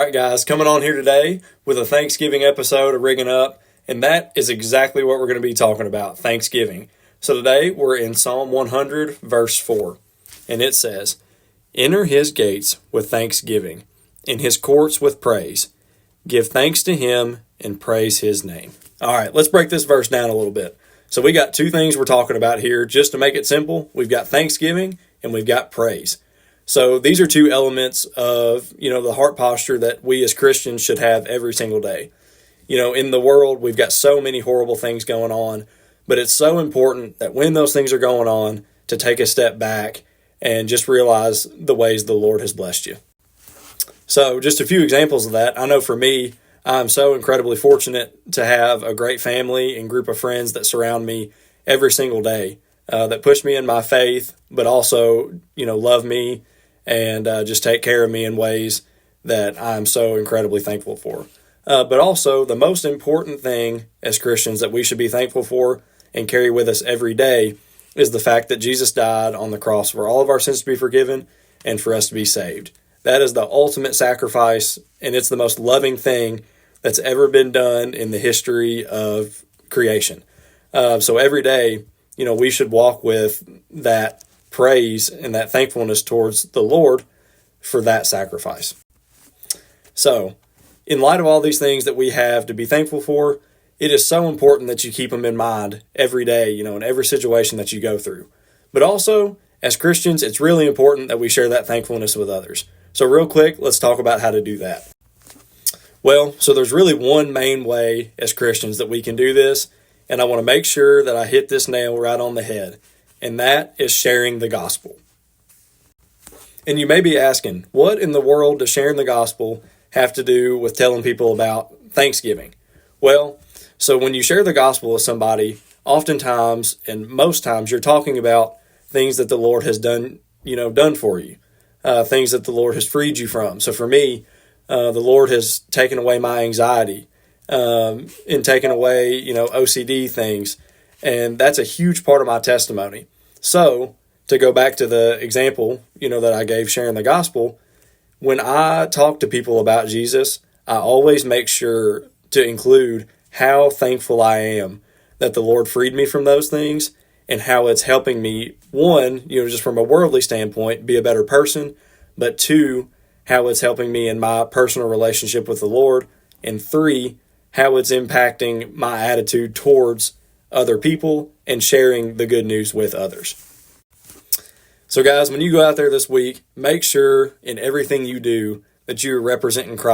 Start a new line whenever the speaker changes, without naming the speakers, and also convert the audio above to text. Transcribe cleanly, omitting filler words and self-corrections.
All right, guys, coming on here today with a Thanksgiving episode of Riggin Up, and that is exactly what we're going to be talking about, Thanksgiving. So today we're in Psalm 100, verse 4, and it says, "Enter his gates with thanksgiving, in his courts with praise. Give thanks to him and praise his name." All right, let's break this verse down a little bit. So we got two things we're talking about here. Just to make it simple, we've got thanksgiving and we've got praise. So these are two elements of, the heart posture that we as Christians should have every single day. In the world, we've got so many horrible things going on, but it's so important that when those things are going on, to take a step back and just realize the ways the Lord has blessed you. So just a few examples of that. I know for me, I'm so incredibly fortunate to have a great family and group of friends that surround me every single day, that push me in my faith, but also, love me and just take care of me in ways that I'm so incredibly thankful for. But also, the most important thing as Christians that we should be thankful for and carry with us every day is the fact that Jesus died on the cross for all of our sins to be forgiven and for us to be saved. That is the ultimate sacrifice, and it's the most loving thing that's ever been done in the history of creation. So every day, we should walk with that praise and that thankfulness towards the Lord for that sacrifice. So, in light of all these things that we have to be thankful for, it is so important that you keep them in mind every day, in every situation that you go through. But also, as Christians, it's really important that we share that thankfulness with others. So real quick, let's talk about how to do that. Well, so there's really one main way as Christians that we can do this, and I want to make sure that I hit this nail right on the head, and that is sharing the gospel. And you may be asking, what in the world does sharing the gospel have to do with telling people about Thanksgiving? Well, so when you share the gospel with somebody, oftentimes and most times you're talking about things that the Lord has done for you, things that the Lord has freed you from. So for me, the Lord has taken away my anxiety, and taken away, OCD things. And that's a huge part of my testimony. So to go back to the example, that I gave sharing the gospel, when I talk to people about Jesus, I always make sure to include how thankful I am that the Lord freed me from those things and how it's helping me, one, just from a worldly standpoint, be a better person, but two, how it's helping me in my personal relationship with the Lord, and three, how it's impacting my attitude towards other people and sharing the good news with others. So guys, when you go out there this week, make sure in everything you do that you're representing Christ